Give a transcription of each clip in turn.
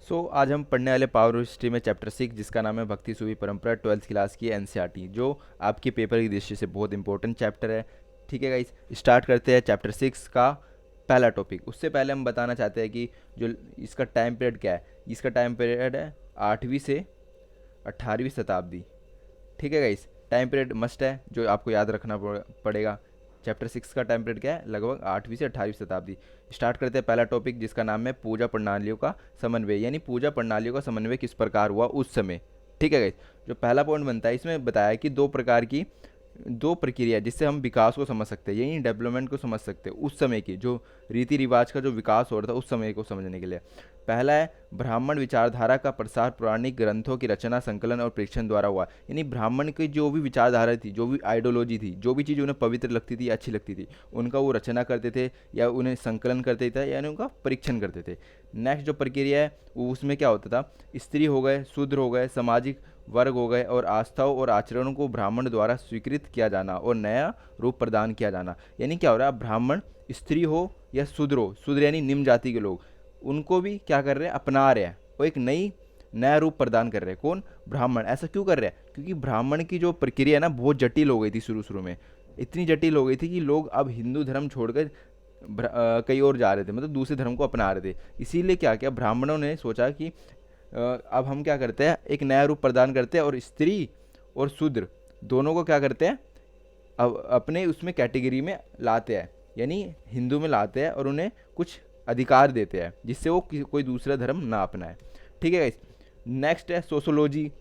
आज हम पढ़ने वाले पावर हिस्ट्री में चैप्टर 6 जिसका नाम है भक्ति सूफी परंपरा 12th क्लास की एनसीईआरटी, जो आपके पेपर की दृष्टि से बहुत इंपॉर्टेंट चैप्टर है। ठीक है गाइस, स्टार्ट करते हैं चैप्टर 6 का पहला टॉपिक। उससे पहले हम बताना चाहते हैं कि जो इसका टाइम पीरियड क्या है। इसका टाइम पीरियड है 8वीं से 18वीं शताब्दी। ठीक है गाइस, टाइम पीरियड मस्ट है जो आपको याद रखना पड़ेगा। चैप्टर 6 का टाइम पीरियड क्या है, लगभग 8वीं से 18वीं शताब्दी। स्टार्ट करते हैं पहला टॉपिक जिसका नाम है पूजा प्रणालियों का समन्वय, यानी पूजा प्रणालियों का समन्वय किस प्रकार हुआ उस समय। ठीक है गाइस, जो पहला पॉइंट बनता है इसमें बताया कि दो प्रक्रिया जिससे हम विकास को समझ सकते हैं, यही डेवलपमेंट को समझ सकते हैं। उस समय की जो रीति रिवाज का जो विकास हो रहा था उस समय को समझने के लिए पहला है ब्राह्मण विचारधारा का प्रसार पौराणिक ग्रंथों की रचना, संकलन और परीक्षण द्वारा हुआ। यानी ब्राह्मण की जो भी विचारधारा थी, जो भी आइडियोलॉजी थी, जो भी चीज़ उन्हें पवित्र लगती थी, अच्छी लगती थी, उनका वो रचना करते थे या उन्हें संकलन करते थे, यानी उनका परीक्षण करते थे। नेक्स्ट जो प्रक्रिया है वो उसमें क्या होता था, स्त्री हो गए, शूद्र हो गए, सामाजिक वर्ग हो गए और आस्थाओं और आचरणों को ब्राह्मण द्वारा स्वीकृत किया जाना और नया रूप प्रदान किया जाना। यानी क्या हो रहा है, ब्राह्मण स्त्री हो या शूद्र हो, शूद्र यानी निम्न जाति के लोग, उनको भी क्या कर रहे हैं, अपना रहे हैं, वो एक नया रूप प्रदान कर रहे हैं। कौन, ब्राह्मण। ऐसा क्यों कर रहे हैं, क्योंकि ब्राह्मण की जो प्रक्रिया है ना बहुत जटिल हो गई थी शुरू शुरू में। इतनी जटिल हो गई थी कि लोग अब हिंदू धर्म छोड़कर कहीं और जा रहे थे, मतलब दूसरे धर्म को अपना रहे थे। इसीलिए क्या किया ब्राह्मणों ने सोचा कि अब हम क्या करते हैं, एक नया रूप प्रदान करते हैं और स्त्री और शूद्र दोनों को क्या करते हैं, अब अपने उसमें कैटेगरी में लाते हैं, यानी हिंदू में लाते हैं और उन्हें कुछ अधिकार देते हैं जिससे वो कोई दूसरा धर्म ना अपनाए। ठीक है गाइस, नेक्स्ट है सोशोलॉजी।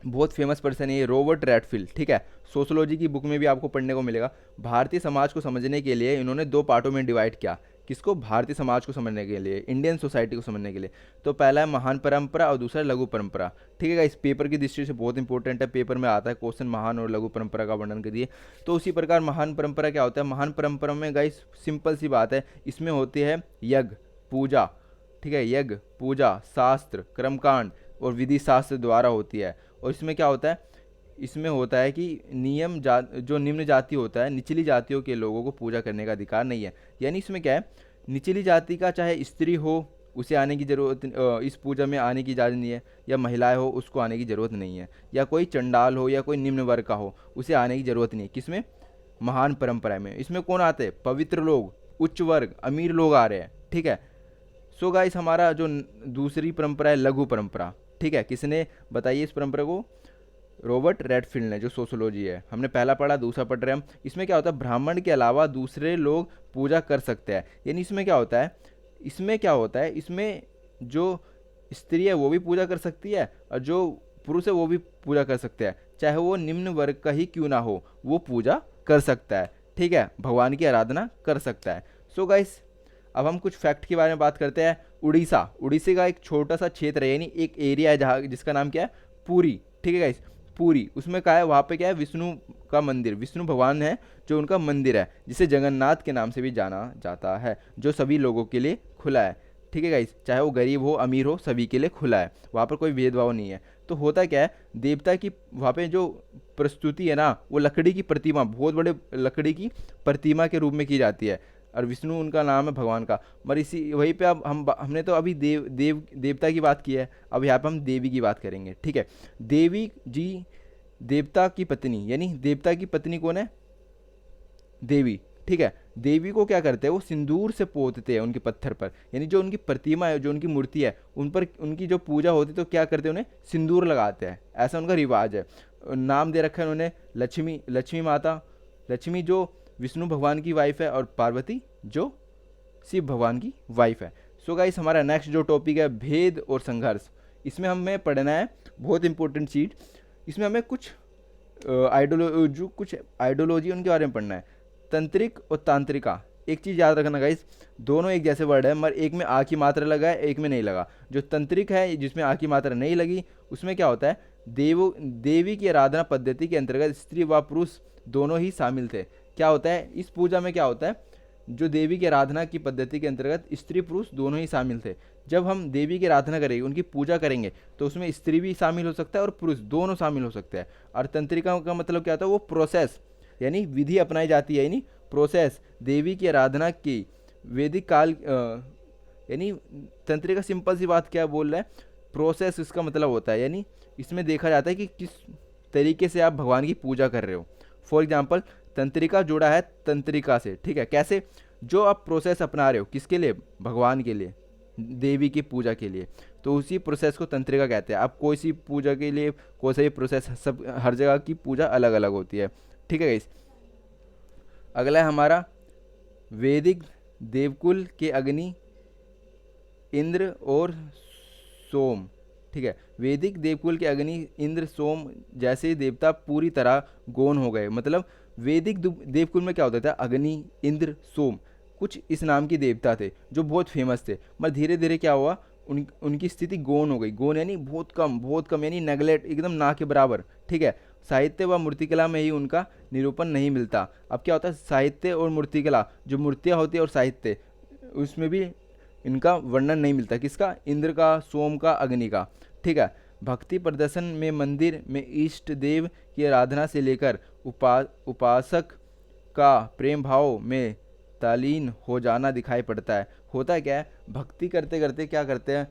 बहुत फेमस पर्सन है ये, रॉबर्ट रैडफील्ड। ठीक है, सोशोलॉजी की बुक में भी आपको पढ़ने को मिलेगा। भारतीय समाज को समझने के लिए इन्होंने दो पार्टों में डिवाइड किया। किसको, भारतीय समाज को समझने के लिए, इंडियन सोसाइटी को समझने के लिए। तो पहला है महान परंपरा और दूसरा लघु परंपरा। ठीक है, इस पेपर की दृष्टि से बहुत इंपॉर्टेंट है, पेपर में आता है क्वेश्चन, महान और लघु परंपरा का वर्णन करिए। तो उसी प्रकार महान परंपरा क्या होता है, महान परंपरा में गाइस सिंपल सी बात है, इसमें होती है यज्ञ पूजा। ठीक है, यज्ञ पूजा शास्त्र कर्मकांड और विधि शास्त्र द्वारा होती है। और इसमें क्या होता है, इसमें होता है कि जो निम्न जाति होता है, निचली जातियों के लोगों को पूजा करने का अधिकार नहीं है। यानी इसमें क्या है, निचली जाति का चाहे स्त्री हो उसे आने की जरूरत, इस पूजा में आने की इजाज़त नहीं है, या महिलाएं हो उसको आने की ज़रूरत नहीं है, या कोई चंडाल हो या कोई निम्न वर्ग का हो उसे आने की ज़रूरत नहीं है। किसमें, महान परंपरा में। इसमें कौन आते हैं, पवित्र लोग, उच्च वर्ग, अमीर लोग आ रहे हैं। ठीक है, सो गाइस हमारा जो दूसरी परंपरा है लघु परंपरा। ठीक है, किसने बताइए इस परंपरा को, रॉबर्ट रेडफील्ड ने, जो सोशोलॉजी है। हमने पहला पढ़ा, दूसरा पढ़ रहे हैं हम। इसमें क्या होता है, ब्राह्मण के अलावा दूसरे लोग पूजा कर सकते हैं। यानी इसमें क्या होता है, इसमें जो स्त्री है वो भी पूजा कर सकती है और जो पुरुष है वो भी पूजा कर सकते हैं, चाहे वो निम्न वर्ग का ही क्यों ना हो, वो पूजा कर सकता है। ठीक है, भगवान की आराधना कर सकता है। सो गाइस, अब हम कुछ फैक्ट के बारे में बात करते हैं। उड़ीसा का एक छोटा सा क्षेत्र है, यानी एक एरिया है जहाँ जिसका नाम क्या है, पुरी। ठीक है गाइस, पूरी, उसमें क्या है, वहाँ पे क्या है, विष्णु का मंदिर, विष्णु भगवान है जो उनका मंदिर है, जिसे जगन्नाथ के नाम से भी जाना जाता है, जो सभी लोगों के लिए खुला है। ठीक है गाइस, चाहे वो गरीब हो अमीर हो सभी के लिए खुला है, वहाँ पर कोई भेदभाव नहीं है। तो होता क्या है, देवता की वहाँ पे जो प्रस्तुति है ना, वो लकड़ी की प्रतिमा, बहुत बड़े लकड़ी की प्रतिमा के रूप में की जाती है, और विष्णु उनका नाम है भगवान का। मगर इसी वहीं पे अब हमने तो अभी देवता की बात की है, अब यहाँ पे हम देवी की बात करेंगे। ठीक है, देवी जी देवता की पत्नी, यानी देवता की पत्नी कौन है, देवी। ठीक है, देवी को क्या करते हैं, वो सिंदूर से पोतते हैं उनके पत्थर पर, यानी जो उनकी प्रतिमा है, जो उनकी मूर्ति है, उन पर उनकी जो पूजा होती है तो क्या करते हैं, उन्हें सिंदूर लगाते हैं। ऐसा उनका रिवाज है। नाम दे रखा है उन्होंने लक्ष्मी माता, लक्ष्मी जो विष्णु भगवान की वाइफ है, और पार्वती जो शिव भगवान की वाइफ है। सो गाइस, हमारा नेक्स्ट जो टॉपिक है भेद और संघर्ष। इसमें हमें पढ़ना है बहुत इंपॉर्टेंट चीज। इसमें हमें कुछ आइडियोलॉजी उनके बारे में पढ़ना है, तंत्रिक और तांत्रिका। एक चीज़ याद रखना गाइस, दोनों एक जैसे वर्ड है, मगर एक में आ की मात्रा लगा है, एक में नहीं लगा। जो तंत्रिक है जिसमें आ की मात्रा नहीं लगी, उसमें क्या होता है, देवी की आराधना पद्धति के अंतर्गत स्त्री व पुरुष दोनों ही शामिल थे। क्या होता है इस पूजा में, क्या होता है, जो देवी की आराधना की पद्धति के अंतर्गत स्त्री पुरुष दोनों ही शामिल थे। जब हम देवी की आराधना करेंगे, उनकी पूजा करेंगे, तो उसमें स्त्री भी शामिल हो सकता है और पुरुष दोनों शामिल हो सकते हैं। और तंत्रिका का मतलब क्या होता है, वो प्रोसेस, यानी विधि अपनाई जाती है, यानी प्रोसेस देवी की आराधना की वैदिक काल यानी तंत्रिका सिंपल सी बात क्या बोल रहा है, प्रोसेस इसका मतलब होता है, यानी इसमें देखा जाता है कि किस तरीके से आप भगवान की पूजा कर रहे हो। फॉर एग्जाम्पल तंत्रिका जुड़ा है तंत्रिका से, ठीक है, कैसे, जो आप प्रोसेस अपना रहे हो किसके लिए, भगवान के लिए, देवी की पूजा के लिए, तो उसी प्रोसेस को तंत्रिका कहते हैं। आप कोई सी पूजा के लिए कोई सा भी प्रोसेस, सब हर जगह की पूजा अलग अलग होती है, ठीक है गाइस। अगला है हमारा वैदिक देवकुल के अग्नि इंद्र और सोम, ठीक है, वैदिक देवकुल के अग्नि इंद्र सोम जैसे देवता पूरी तरह गौण हो गए। मतलब वैदिक देवकुल में क्या होता था, अग्नि इंद्र सोम कुछ इस नाम के देवता थे जो बहुत फेमस थे, मगर धीरे धीरे क्या हुआ, उनकी स्थिति गौण हो गई। गौण यानी बहुत कम यानी नेगलेक्ट, एकदम ना के बराबर, ठीक है। साहित्य व मूर्तिकला में ही उनका निरूपण नहीं मिलता। अब क्या होता है, साहित्य और मूर्तिकला, जो मूर्तियाँ होती है और साहित्य, उसमें भी इनका वर्णन नहीं मिलता, किसका, इंद्र का, सोम का, अग्नि का, ठीक है। भक्ति प्रदर्शन में मंदिर में इष्ट देव की आराधना से लेकर उपासक का प्रेम भाव में तल्लीन हो जाना दिखाई पड़ता है। होता क्या है, भक्ति करते करते क्या करते हैं,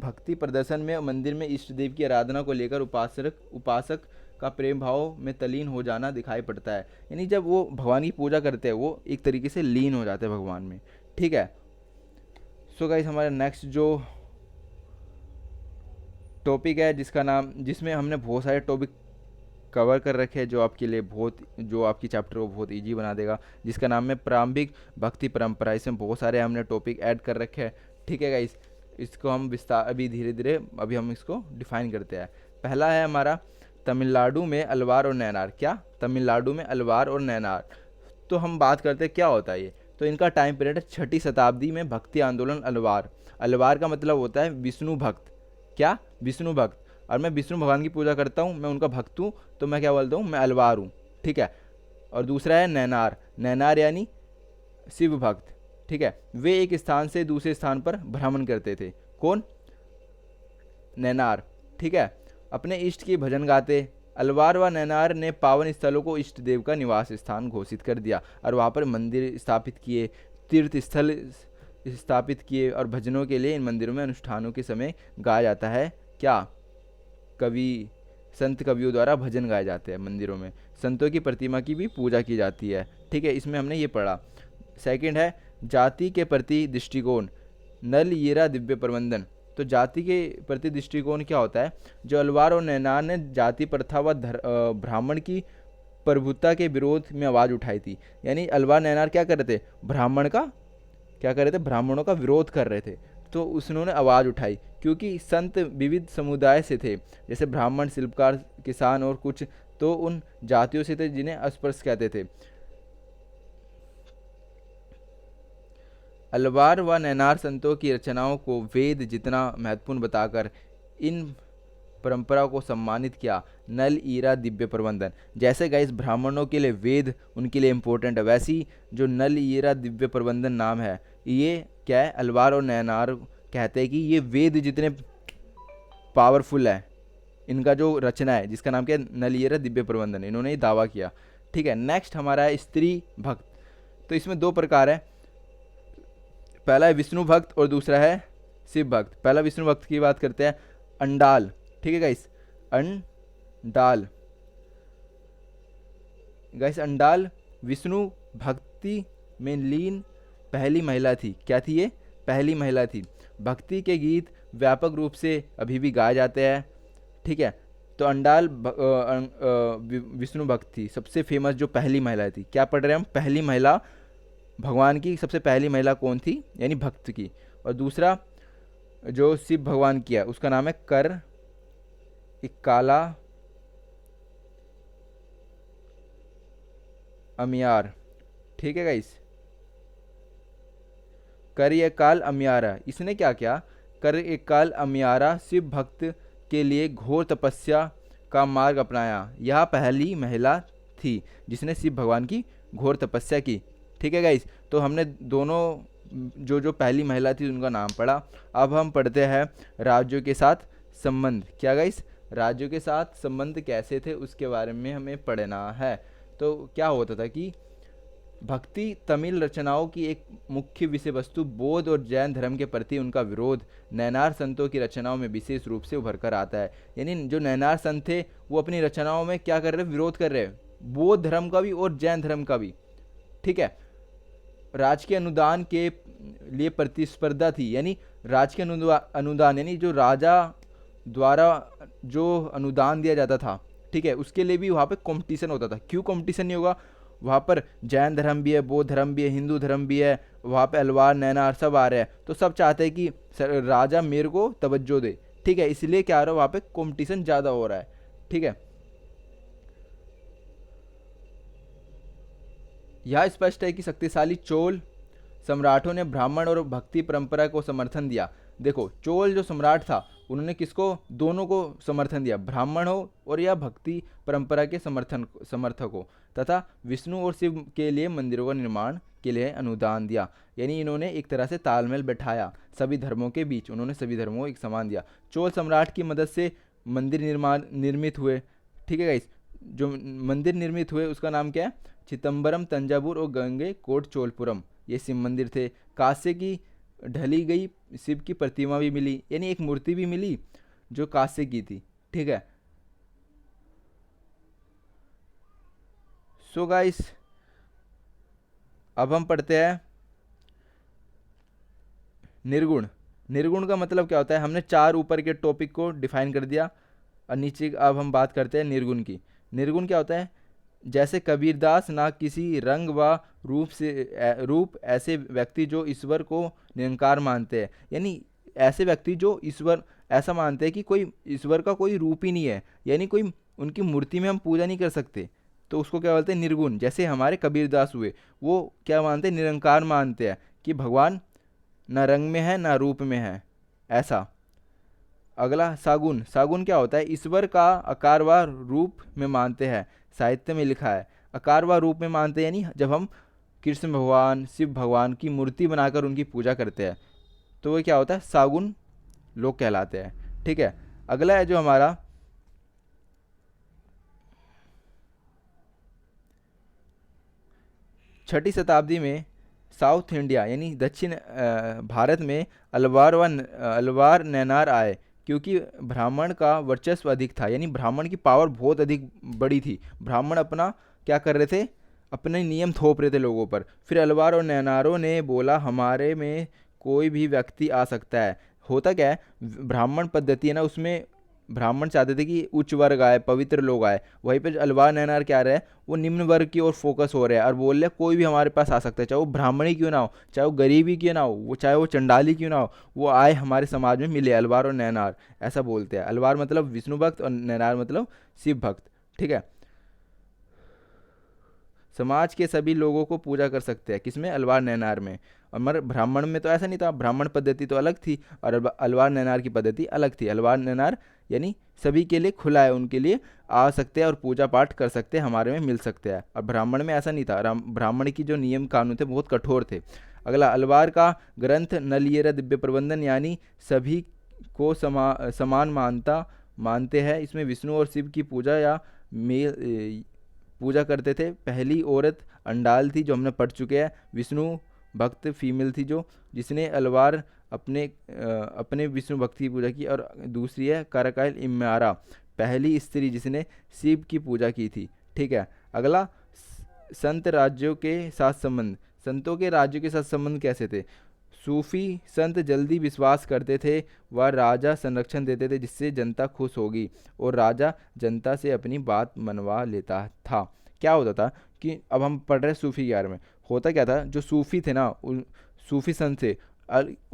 भक्ति प्रदर्शन में मंदिर में इष्ट देव की आराधना को लेकर उपासक का प्रेम भाव में तल्लीन हो जाना दिखाई पड़ता है। यानी जब वो भगवान की पूजा करते हैं वो एक तरीके से लीन हो जाते हैं भगवान में, ठीक है। सो गाइस हमारा नेक्स्ट जो टॉपिक है जिसमें हमने बहुत सारे टॉपिक कवर कर रखे हैं जो आपके लिए जो आपकी चैप्टर को बहुत इजी बना देगा, जिसका नाम है प्रारंभिक भक्ति परंपरा। इसमें बहुत सारे हमने टॉपिक ऐड कर रखे हैं, ठीक है गाइस। इसको हम विस्तार अभी धीरे धीरे अभी हम इसको डिफाइन करते हैं। पहला है हमारा तमिलनाडु में अलवार और नैनार। क्या, तमिलनाडु में अलवार और नैनार। तो हम बात करते हैं क्या होता है ये, तो इनका टाइम पीरियड है 6ठी शताब्दी में भक्ति आंदोलन अलवार। अलवार का मतलब होता है विष्णु भक्त, क्या, विष्णु भक्त। और मैं विष्णु भगवान की पूजा करता हूँ, मैं उनका भक्त हूँ, तो मैं क्या बोलता हूँ, मैं अलवार हूँ, ठीक है। और दूसरा है नैनार। नैनार यानी शिव भक्त, ठीक है। वे एक स्थान से दूसरे स्थान पर भ्रमण करते थे। कौन, नैनार, ठीक है, अपने इष्ट की भजन गाते। अलवार व नैनार ने पावन स्थलों को इष्ट देव का निवास स्थान घोषित कर दिया और वहाँ पर मंदिर स्थापित किए, तीर्थ स्थल स्थापित किए, और भजनों के लिए इन मंदिरों में अनुष्ठानों के समय गाया जाता है, क्या, कवि, संत कवियों द्वारा भजन गाए जाते हैं मंदिरों में। संतों की प्रतिमा की भी पूजा की जाती है, ठीक है, इसमें हमने ये पढ़ा। सेकंड है जाति के प्रति दृष्टिकोण, नल ईरा दिव्य प्रबंधन। तो जाति के प्रति दृष्टिकोण क्या होता है, जो अलवार और नैनार ने जाति प्रथा व ब्राह्मण की प्रभुता के विरोध में आवाज़ उठाई थी। यानी अलवार नैनार क्या कर रहे थे, ब्राह्मणों का विरोध कर रहे थे, तो उन्होंने आवाज़ उठाई, क्योंकि संत विविध समुदाय से थे, जैसे ब्राह्मण, शिल्पकार, किसान और कुछ तो उन जातियों से थे जिन्हें अस्पृश्य कहते थे। अलवार व नैनार संतों की रचनाओं को वेद जितना महत्वपूर्ण बताकर इन परंपरा को सम्मानित किया। नल ईरा दिव्य प्रबंधन, जैसे गाइस ब्राह्मणों के लिए वेद उनके लिए इम्पोर्टेंट है, वैसी जो नल ईरा दिव्य प्रबंधन नाम है, ये क्या है, अलवार और नैनार कहते हैं कि ये वेद जितने पावरफुल है, इनका जो रचना है जिसका नाम क्या है, नल ईरा दिव्य प्रबंधन, इन्होंने ये दावा किया, ठीक है। नेक्स्ट हमारा है स्त्री भक्त। तो इसमें दो प्रकार है, पहला है विष्णु भक्त और दूसरा है शिव भक्त। पहला विष्णु भक्त की बात करते हैं, अंडाल, ठीक है गाइस, अंडाल गाइस, अंडाल विष्णु भक्ति में लीन पहली महिला थी। क्या थी ये, पहली महिला थी। भक्ति के गीत व्यापक रूप से अभी भी गाए जाते हैं, ठीक है। तो अंडाल विष्णु भक्त थी, सबसे फेमस जो पहली महिला थी। क्या पढ़ रहे हैं हम, पहली महिला, भगवान की सबसे पहली महिला कौन थी, यानी भक्त की। और दूसरा जो शिव भगवान की है उसका नाम है कर इक्काला अमियार, ठीक है गाइस, कर ये काल अमियारा। इसने क्या किया, कर एक काल अमियारा शिव भक्त के लिए घोर तपस्या का मार्ग अपनाया। यह पहली महिला थी जिसने शिव भगवान की घोर तपस्या की, ठीक है गाइस। तो हमने दोनों जो पहली महिला थी उनका नाम पढ़ा। अब हम पढ़ते हैं राज्यों के साथ संबंध। क्या गाइस, राज्यों के साथ संबंध कैसे थे उसके बारे में हमें पढ़ना है। तो क्या होता था कि भक्ति तमिल रचनाओं की एक मुख्य विषय वस्तु बौद्ध और जैन धर्म के प्रति उनका विरोध नैनार संतों की रचनाओं में विशेष रूप से उभर कर आता है। यानी जो नैनार संत थे वो अपनी रचनाओं में क्या कर रहे, विरोध कर रहे, बौद्ध धर्म का भी और जैन धर्म का भी। ठीक है, राजकीय अनुदान के लिए प्रतिस्पर्धा थी, यानी राजकीय अनुदान यानी जो राजा द्वारा जो अनुदान दिया जाता था, ठीक है, उसके लिए भी वहाँ पे कंपटीशन होता था। क्यों कंपटीशन नहीं होगा, वहाँ पर जैन धर्म भी है, बौद्ध धर्म भी है, हिंदू धर्म भी है, वहाँ पे अलवार नैनार सब आ रहे हैं, तो सब चाहते हैं कि राजा मेरे को तवज्जो दे। ठीक है, इसलिए क्या हो रहा है, वहाँ पे कंपटीशन ज़्यादा हो रहा है। ठीक है, यह स्पष्ट है कि शक्तिशाली चोल सम्राटों ने ब्राह्मण और भक्ति परंपरा को समर्थन दिया। देखो, चोल जो सम्राट था उन्होंने किसको, दोनों को समर्थन दिया, ब्राह्मणों और या भक्ति परंपरा के समर्थकों, तथा विष्णु और शिव के लिए मंदिरों का निर्माण के लिए अनुदान दिया। यानी इन्होंने एक तरह से तालमेल बैठाया सभी धर्मों के बीच, उन्होंने सभी धर्मों को एक समान दिया। चोल सम्राट की मदद से मंदिर निर्मित हुए। ठीक है गाइस, जो मंदिर निर्मित हुए उसका नाम क्या है, चिदम्बरम, तंजावुर और गंगे कोट चोलपुरम, ये शिव मंदिर थे। कांसे की ढली गई शिव की प्रतिमा भी मिली, यानी एक मूर्ति भी मिली जो कांसे की थी। ठीक है, सो गाइस अब हम पढ़ते हैं निर्गुण। निर्गुण का मतलब क्या होता है, हमने चार ऊपर के टॉपिक को डिफाइन कर दिया और नीचे अब हम बात करते हैं निर्गुण की। निर्गुण क्या होता है, जैसे कबीरदास ना किसी रंग व रूप ऐसे व्यक्ति जो ईश्वर को निरंकार मानते हैं, यानी ऐसे व्यक्ति जो ईश्वर ऐसा मानते हैं कि कोई ईश्वर का कोई रूप ही नहीं है, यानी कोई उनकी मूर्ति में हम पूजा नहीं कर सकते, तो उसको क्या बोलते हैं, निर्गुण। जैसे हमारे कबीरदास हुए, वो क्या मानते हैं, निरंकार मानते हैं कि भगवान ना रंग में है ना रूप में है, ऐसा। अगला सागुन। सागुन क्या होता है, ईश्वर का आकार व रूप में मानते हैं। साहित्य में लिखा है आकार व रूप में मानते हैं, यानी जब हम कृष्ण भगवान, शिव भगवान की मूर्ति बनाकर उनकी पूजा करते हैं तो वो क्या होता है, सागुन लोग कहलाते हैं। ठीक है, अगला है जो हमारा छठी शताब्दी में साउथ इंडिया यानी दक्षिण भारत में अलवार नैनार आए, क्योंकि ब्राह्मण का वर्चस्व अधिक था, यानी ब्राह्मण की पावर बहुत अधिक बड़ी थी। ब्राह्मण अपना क्या कर रहे थे, अपने नियम थोप रहे थे लोगों पर। फिर अलवार और नैनारों ने बोला हमारे में कोई भी व्यक्ति आ सकता है। होता क्या है, ब्राह्मण पद्धति है ना, उसमें ब्राह्मण चाहते थे कि उच्च वर्ग आए, पवित्र लोग आए। वहीं पे अलवार नैनार क्या रहे, वो निम्न वर्ग की ओर फोकस हो रहे हैं और बोल रहे कोई भी हमारे पास आ सकता है, चाहे वो ब्राह्मण ही क्यों ना हो, चाहे वो गरीब ही क्यों ना हो, वो चाहे वो चंडाली क्यों ना हो, वो आए हमारे समाज में मिले, अलवार और नैनार ऐसा बोलते हैं। अलवार मतलब विष्णु भक्त और नैनार मतलब शिव भक्त। ठीक है, समाज के सभी लोगों को पूजा कर सकते हैं, किसमें, अलवार नैनार में। और मगर ब्राह्मण में तो ऐसा नहीं था, ब्राह्मण पद्धति तो अलग थी और अलवार नैनार की पद्धति अलग थी। अलवार नैनार यानी सभी के लिए खुला है, उनके लिए आ सकते हैं और पूजा पाठ कर सकते हैं, हमारे में मिल सकते हैं। और ब्राह्मण में ऐसा नहीं था, ब्राह्मण की जो नियम कानून थे बहुत कठोर थे। अगला, अलवार का ग्रंथ नलियेरा दिव्य प्रबंधन यानी सभी को समान मानते हैं। इसमें विष्णु और शिव की पूजा या मेल पूजा करते थे। पहली औरत अंडाल थी जो हमने पढ़ चुके हैं, विष्णु भक्त फीमेल थी जो जिसने अलवार अपने विष्णु भक्त की पूजा की। और दूसरी है कराकाइल इम्यारा, पहली स्त्री जिसने शिव की पूजा की थी। ठीक है, अगला संत राज्यों के साथ संबंध। संतों के राज्यों के साथ संबंध कैसे थे, सूफी संत जल्दी विश्वास करते थे व राजा संरक्षण देते थे जिससे जनता खुश होगी और राजा जनता से अपनी बात मनवा लेता था। क्या होता था कि अब हम पढ़ रहे सूफी के बारे में। होता क्या था, जो सूफी थे ना, उन सूफी संत थे,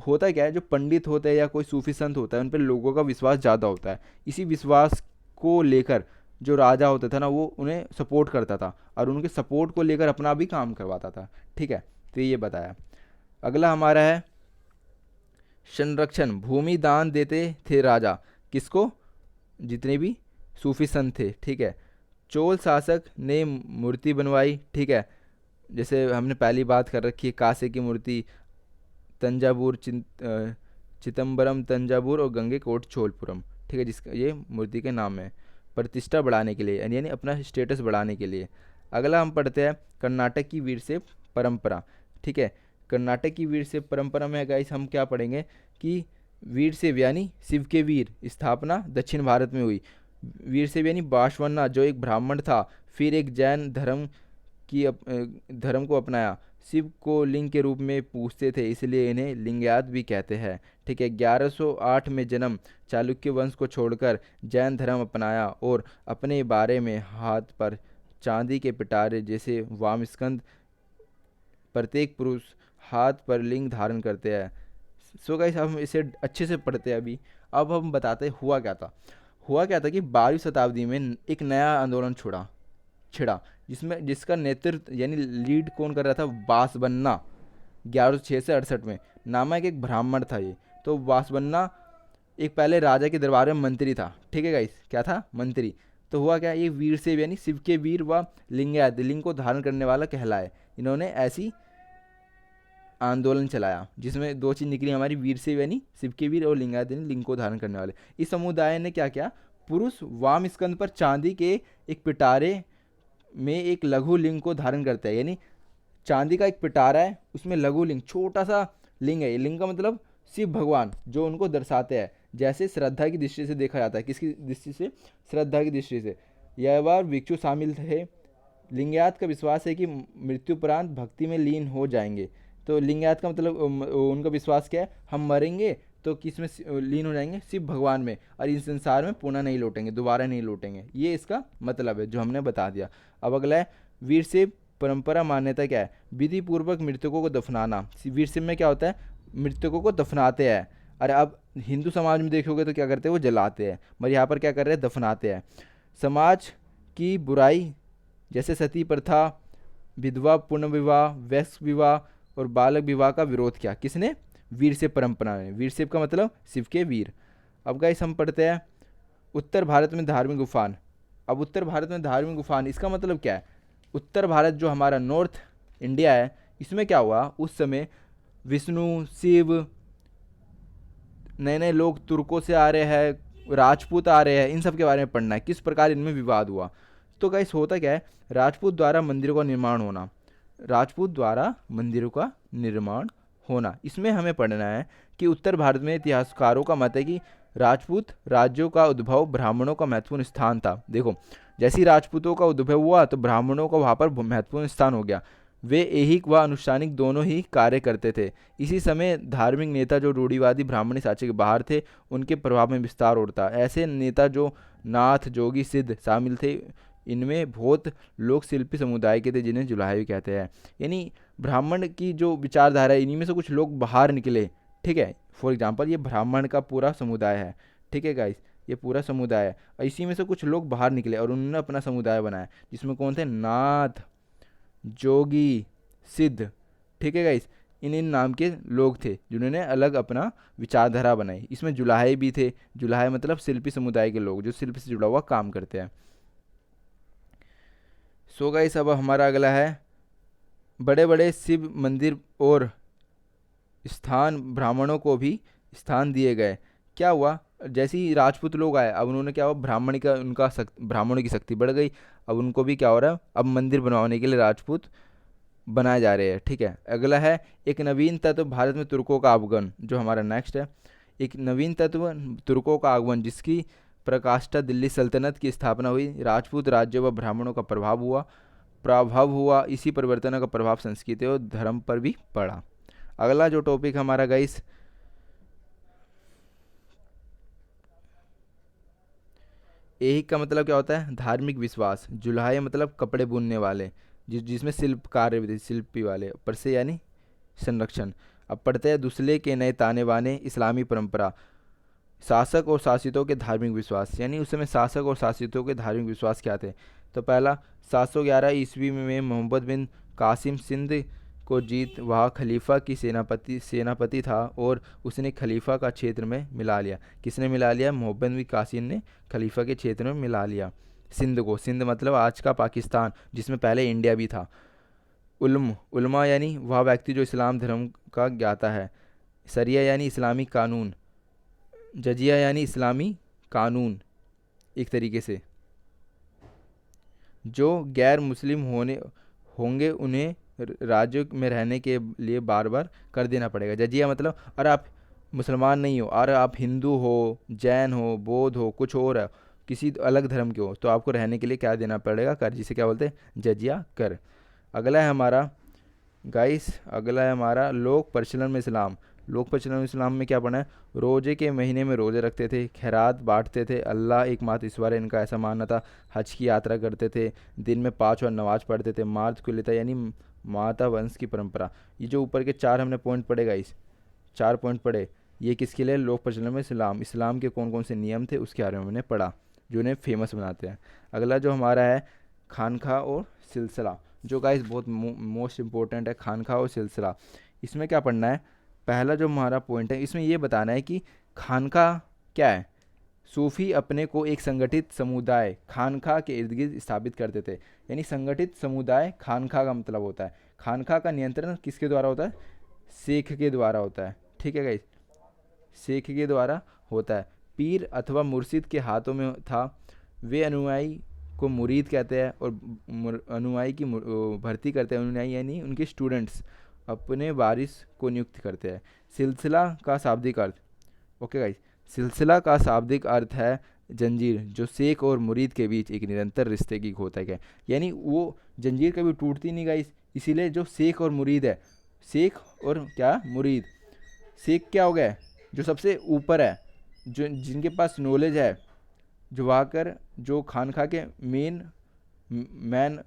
होता क्या है, जो पंडित होते हैं या कोई सूफी संत होता है उन पर लोगों का विश्वास ज़्यादा होता है। इसी विश्वास को लेकर जो राजा होता था ना, वो उन्हें सपोर्ट करता था और उनके सपोर्ट को लेकर अपना भी काम करवाता था। ठीक है, तो ये बताया। अगला हमारा है संरक्षण। भूमि दान देते थे राजा, किसको, जितने भी सूफी संत थे। ठीक है, चोल शासक ने मूर्ति बनवाई। ठीक है, जैसे हमने पहली बात कर रखी है, कासे की मूर्ति, तंजावुर चिदम्बरम तंजावुर और गंगे कोट चोलपुरम। ठीक है, जिसका ये मूर्ति के नाम है, प्रतिष्ठा बढ़ाने के लिए, यानी अपना स्टेटस बढ़ाने के लिए। अगला हम पढ़ते हैं कर्नाटक की वीरशैव परंपरा। ठीक है, कर्नाटक की वीरशैव परंपरा में गाइस हम क्या पढ़ेंगे कि वीरशैव यानी शिव के वीर स्थापना दक्षिण भारत में हुई। वीरशैव यानी बाशवन्ना जो एक ब्राह्मण था, फिर एक जैन धर्म को अपनाया। शिव को लिंग के रूप में पूजते थे, इसलिए इन्हें लिंगायत भी कहते हैं। ठीक है, 1108 में जन्म, चालुक्य वंश को छोड़कर जैन धर्म अपनाया और अपने बारे में हाथ पर चांदी के पिटारे जैसे वामस्कंद, प्रत्येक पुरुष हाथ पर लिंग धारण करते हैं। सो गाइस हम इसे अच्छे से पढ़ते हैं अभी। अब हम बताते हैं हुआ क्या था कि 12वीं शताब्दी में एक नया आंदोलन छिड़ा, जिसका नेतृत्व यानी लीड कौन कर रहा था, बासबन्ना। 1106 से 68 में नामक एक ब्राह्मण था ये। तो बासबन्ना एक पहले राजा के दरबार में मंत्री था। ठीक है गाइस, क्या था, मंत्री। तो हुआ क्या, ये वीर से यानी शिव के वीर व लिंगायत लिंग को धारण करने वाला कहलाए। इन्होंने ऐसी आंदोलन चलाया जिसमें दो चीज निकली हमारी, वीर से यानी शिव के वीर और लिंगायत यानी लिंग को धारण करने वाले। इस समुदाय ने क्या किया, पुरुष वाम स्कंद पर चांदी के एक पिटारे में एक लघु लिंग को धारण करता है, यानी चांदी का एक पिटारा है, उसमें लघु लिंग छोटा सा लिंग है। ये लिंग का मतलब शिव भगवान जो उनको दर्शाते हैं, जैसे श्रद्धा की दृष्टि से देखा जाता है। किसकी दृष्टि से, श्रद्धा की दृष्टि से। यह बार भिक्षु शामिल थे। लिंगायत का विश्वास है कि मृत्युपरांत भक्ति में लीन हो जाएंगे। तो लिंगायत का मतलब उनका विश्वास क्या है, हम मरेंगे तो किस में लीन हो जाएंगे, शिव भगवान में, और इस संसार में पुनः नहीं लौटेंगे, दोबारा नहीं लौटेंगे। ये इसका मतलब है जो हमने बता दिया। अब अगला है वीरशैव परंपरा मान्यता क्या है, विधि पूर्वक मृतकों को दफनाना। वीरशैव में क्या होता है, मृतकों को दफनाते हैं। अरे अब हिंदू समाज में देखोगे तो क्या करते हैं, वो जलाते हैं, मगर यहाँ पर क्या कर रहे हैं, दफनाते हैं। समाज की बुराई जैसे सती प्रथा, विधवा पुनर्विवाह, वैश्य विवाह और बालक विवाह का विरोध किया। किसने, वीरशैव परंपरा में। वीरशैव का मतलब शिव के वीर। अब गाइस हम पढ़ते हैं उत्तर भारत में धार्मिक उफान। अब उत्तर भारत में धार्मिक उफान इसका मतलब क्या है, उत्तर भारत जो हमारा नॉर्थ इंडिया है, इसमें क्या हुआ उस समय, विष्णु शिव, नए नए लोग तुर्कों से आ रहे हैं, राजपूत आ रहे हैं, इन सब के बारे में पढ़ना है, किस प्रकार इनमें विवाद हुआ। तो गाइस होता क्या है, राजपूत द्वारा मंदिरों का निर्माण होना, राजपूत द्वारा मंदिरों का निर्माण होना, इसमें हमें पढ़ना है कि उत्तर भारत में इतिहासकारों का मत है कि राजपूत राज्यों का उद्भव ब्राह्मणों का महत्वपूर्ण स्थान था। देखो, जैसे ही राजपूतों का उद्भव हुआ तो ब्राह्मणों का वहाँ पर महत्वपूर्ण स्थान हो गया। वे ऐहिक व अनुष्ठानिक दोनों ही कार्य करते थे। इसी समय धार्मिक नेता जो रूढ़िवादी ब्राह्मणी साचे के बाहर थे, उनके प्रभाव में विस्तार होता। ऐसे नेता जो नाथ, जोगी, सिद्ध शामिल थे, इनमें बहुत लोक शिल्पी समुदाय के थे जिन्हें जुलाहे कहते हैं। यानी ब्राह्मण की जो विचारधारा है, इन्हीं में से कुछ लोग बाहर निकले। ठीक है, फॉर एग्जांपल ये ब्राह्मण का पूरा समुदाय है। ठीक है गाइस, ये पूरा समुदाय है, और इसी में से कुछ लोग बाहर निकले और उन्होंने अपना समुदाय बनाया, जिसमें कौन थे, नाथ, जोगी, सिद्ध। ठीक है गाइस, इन इन नाम के लोग थे जिन्होंने अलग अपना विचारधारा बनाई। इसमें जुलाहे भी थे। जुलाहे मतलब शिल्पी समुदाय के लोग जो शिल्प से जुड़ा हुआ काम करते हैं। सो गाइस अब हमारा अगला है बड़े बड़े शिव मंदिर और स्थान ब्राह्मणों को भी स्थान दिए गए। क्या हुआ, जैसे ही राजपूत लोग आए, अब उन्होंने क्या हुआ, ब्राह्मणों की शक्ति बढ़ गई। अब उनको भी क्या हो रहा है, अब मंदिर बनवाने के लिए राजपूत बनाए जा रहे हैं। ठीक है, अगला है एक नवीन तत्व भारत में तुर्कों का आगमन, जो हमारा नेक्स्ट है। एक नवीन तत्व तुर्कों का आगमन जिसकी प्रकाष्ठा दिल्ली सल्तनत की स्थापना हुई। राजपूत राज्यों व ब्राह्मणों का प्रभाव हुआ। इसी परिवर्तन का प्रभाव संस्कृति और धर्म पर भी पड़ा। अगला जो टॉपिक हमारा गाइस, ऐहिक का मतलब क्या होता है, धार्मिक विश्वास। जुलाहे मतलब कपड़े बुनने वाले, जिसमें शिल्प कार्य भी थे, शिल्पी वाले। पर से यानी संरक्षण। अब पढ़ते हैं दूसरे के नए ताने बाने, इस्लामी परंपरा। शासक और शासितों के धार्मिक विश्वास, यानी उस समय शासक और शासितों के धार्मिक विश्वास क्या थे। तो पहला, 711 ईस्वी में मोहम्मद बिन कासिम सिंध को जीत, वह खलीफा की सेनापति था और उसने खलीफा का क्षेत्र में मिला लिया। किसने मिला लिया, मोहम्मद बिन कासिम ने खलीफा के क्षेत्र में मिला लिया सिंध को। सिंध मतलब आज का पाकिस्तान, जिसमें पहले इंडिया भी था। उलमा यानी वह व्यक्ति जो इस्लाम धर्म का ज्ञाता है। शरिया यानी इस्लामी कानून। जजिया यानी इस्लामी कानून एक तरीके से। जो गैर मुस्लिम होंगे उन्हें राज्यों में रहने के लिए बार बार कर देना पड़ेगा। जजिया मतलब, और आप मुसलमान नहीं हो और आप हिंदू हो, जैन हो, बौद्ध हो, कुछ और है, किसी अलग धर्म के हो, तो आपको रहने के लिए क्या देना पड़ेगा? कर, जिसे क्या बोलते हैं? जजिया कर। अगला है हमारा गाइस, अगला है हमारा लोक प्रचलन में इस्लाम। लोक प्रचलन में इस्लाम में क्या पढ़ना है? रोजे के महीने में रोजे रखते थे, खैरात बांटते थे, अल्लाह एकमात्र ईश्वर है इनका ऐसा मानना था, हज की यात्रा करते थे, दिन में 5 और नमाज पढ़ते थे, मार्च को लेता यानी माता वंश की परंपरा। ये जो ऊपर के 4 हमने पॉइंट पढ़े गाइस, 4 पॉइंट पढ़े, ये किसके लिए? लोक प्रचलन में इस्लाम। इस्लाम के कौन कौन से नियम थे उसके बारे में हमने पढ़ा, जो इन्हें फेमस बनाते हैं। अगला जो हमारा है खानखा और सिलसिला, जो गाइस बहुत मोस्ट इंपॉर्टेंट है, खानखा और सिलसिला। इसमें क्या पढ़ना है? पहला जो हमारा पॉइंट है इसमें ये बताना है कि खानखा क्या है। सूफी अपने को एक संगठित समुदाय खानखा के इर्द गिर्द स्थापित करते थे, यानी संगठित समुदाय खानखा का मतलब होता है। खानखा का नियंत्रण किसके द्वारा होता है? शेख के द्वारा होता है, ठीक है गाइस, शेख के द्वारा होता है। पीर अथवा मुर्शिद के हाथों में था। वे अनुयायी को मुरीद कहते हैं और अनुयायी की भर्ती करते हैं। अनुयायी यानी उनके स्टूडेंट्स अपने वारिस को नियुक्त करते हैं। सिलसिला का शाब्दिक अर्थ, ओके गाइस, सिलसिला का शाब्दिक अर्थ है जंजीर, जो शेख और मुरीद के बीच एक निरंतर रिश्ते की घोतक है। यानी वो जंजीर कभी टूटती नहीं गाइस, इसीलिए जो शेख और मुरीद है, शेख और क्या मुरीद, शेख क्या हो गया? जो सबसे ऊपर है, जो जिनके पास नॉलेज है, जो वाकर जो खानखा के मैन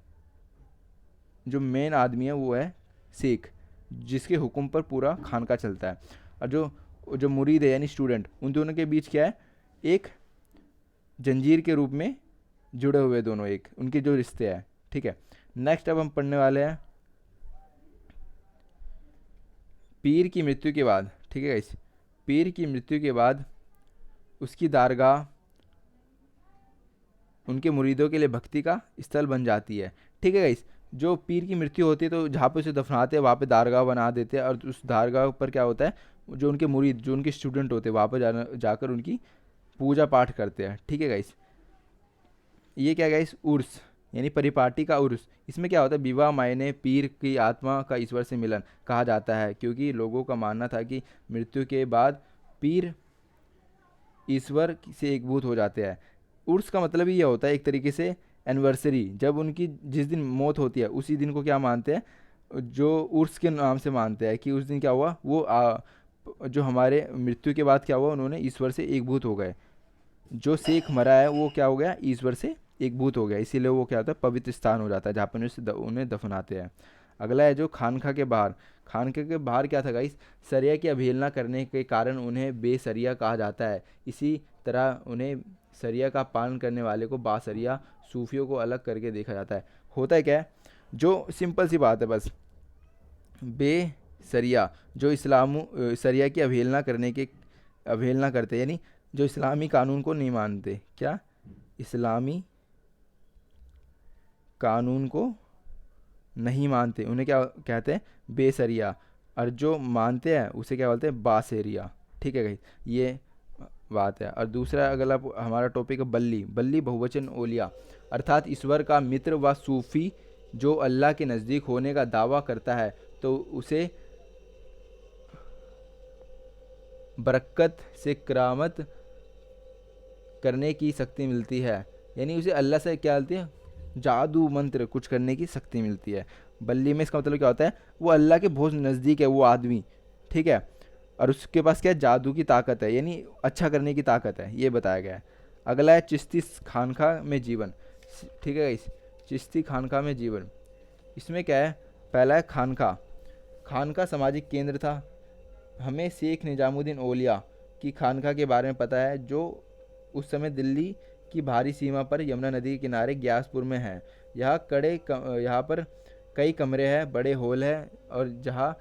जो मेन आदमी है वो है शेख, जिसके हुक्म पर पूरा खानका चलता है। और जो जो मुरीद है यानी स्टूडेंट, उन दोनों के बीच क्या है? एक जंजीर के रूप में जुड़े हुए दोनों, एक उनके जो रिश्ते हैं, ठीक है। नेक्स्ट अब हम पढ़ने वाले हैं पीर की मृत्यु के बाद, ठीक है गाइस, पीर की मृत्यु के बाद उसकी दारगाह उनके मुरीदों के लिए भक्ति का स्थल बन जाती है, ठीक है गाइस। जो पीर की मृत्यु होती है तो जहाँ पे उसे दफनाते हैं वहाँ पे दारगाह बना देते हैं, और उस दारगाह पर क्या होता है? जो उनके मुरीद, जो उनके स्टूडेंट होते हैं, वहाँ पर जाकर उनकी पूजा पाठ करते हैं, ठीक है गाइस। ये क्या गाइस? उर्स यानी परिपाटी का उर्स। इसमें क्या होता है? विवाह मायने पीर की आत्मा का ईश्वर से मिलन कहा जाता है, क्योंकि लोगों का मानना था कि मृत्यु के बाद पीर ईश्वर से एकभूत हो जाते हैं। उर्स का मतलब ही ये होता है एक तरीके से एनिवर्सरी, जब उनकी जिस दिन मौत होती है उसी दिन को क्या मानते हैं? जो उर्स के नाम से मानते हैं कि उस दिन क्या हुआ, वो जो हमारे मृत्यु के बाद क्या हुआ, उन्होंने ईश्वर से एकभूत हो गए। जो शेख मरा है वो क्या हो गया? ईश्वर से एकभूत हो गया, इसीलिए वो क्या होता है? पवित्र स्थान हो जाता है जहाँ पर उन्हें दफनाते हैं। अगला है जो खानखा के बाहर। खानखा के बाहर क्या था गाइस? सरिया की अवहेलना करने के कारण उन्हें बेसरिया कहा जाता है। इसी तरह उन्हें सरिया का पालन करने वाले को बासरिया, सूफियों को अलग करके देखा जाता है। होता है क्या है? जो सिंपल सी बात है बस, बेसरिया जो सरिया की अवहेलना करते, यानी जो इस्लामी कानून को नहीं मानते। क्या? इस्लामी कानून को नहीं मानते, उन्हें क्या कहते हैं? बेसरिया। और जो मानते हैं उसे क्या बोलते हैं? बासरिया, ठीक है भाई, ये बात है। और दूसरा अगला हमारा टॉपिक है बल्ली। बल्ली बहुवचन ओलिया, अर्थात ईश्वर का मित्र व सूफी जो अल्लाह के नज़दीक होने का दावा करता है तो उसे बरकत से करामत करने की शक्ति मिलती है, यानी उसे अल्लाह से क्या मिलती है? जादू मंत्र कुछ करने की शक्ति मिलती है। बल्ली में इसका मतलब क्या होता है? वो अल्लाह के बहुत नज़दीक है वो आदमी, ठीक है, और उसके पास क्या है? जादू की ताकत है, यानी अच्छा करने की ताकत है, ये बताया गया है। अगला है चिश्ती खानका में जीवन, ठीक है इस चिश्ती खानका में जीवन। इसमें क्या है? पहला है खानका। खानका सामाजिक केंद्र था। हमें शेख निजामुद्दीन औलिया की खानका के बारे में पता है, जो उस समय दिल्ली की बाहरी सीमा पर यमुना नदी के किनारे ग्यासपुर में है। यहाँ पर कई कमरे हैं, बड़े हॉल हैं, और जहाँ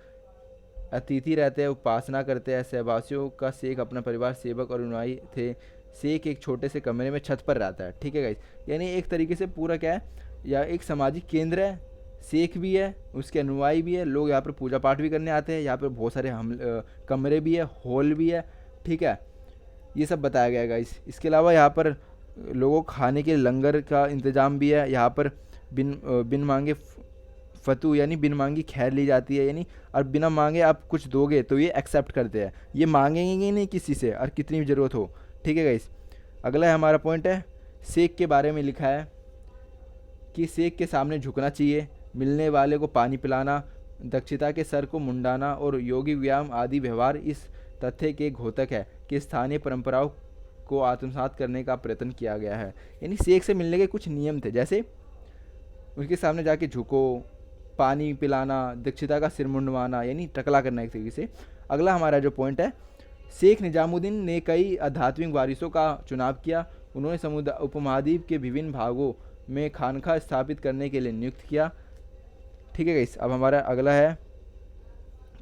अतिथि रहते हैं, उपासना करते हैं। सहवासियों का शेख अपना परिवार, सेवक और अनुयायी थे। शेख एक छोटे से कमरे में छत पर रहता है, ठीक है गाइस। यानी एक तरीके से पूरा क्या है? या एक सामाजिक केंद्र है, शेख भी है, उसके अनुयायी भी है, लोग यहाँ पर पूजा पाठ भी करने आते हैं। यहाँ पर बहुत सारे कमरे भी है, हॉल भी है, ठीक है, ये सब बताया गया है गाइस। इसके अलावा यहाँ पर लोगों को खाने के लंगर का इंतज़ाम भी है। यहाँ पर बिन मांगे फतू यानी बिन मांगी खैर ली जाती है, यानी और बिना मांगे आप कुछ दोगे तो ये एक्सेप्ट करते हैं, ये मांगेंगे नहीं किसी से और कितनी भी ज़रूरत हो। ठीक है गाइस। अगला है हमारा पॉइंट है शेख के बारे में लिखा है कि शेख के सामने झुकना चाहिए, मिलने वाले को पानी पिलाना, दक्षता के सर को मुंडाना और योगी व्यायाम आदि व्यवहार इस तथ्य के घोतक है कि स्थानीय परंपराओं को आत्मसात करने का प्रयत्न किया गया है। यानी शेख से मिलने के कुछ नियम थे, जैसे उनके सामने जाके झुको, पानी पिलाना, दक्षता का सिर मुंडवाना, यानी टकला करना एक तरीके से। अगला हमारा जो पॉइंट है, शेख निजामुद्दीन ने कई आध्यात्मिक वारिसों का चुनाव किया। उन्होंने समुदाय उपमहाद्वीप के विभिन्न भागों में खानका स्थापित करने के लिए नियुक्त किया। ठीक है गाइस। अब हमारा अगला है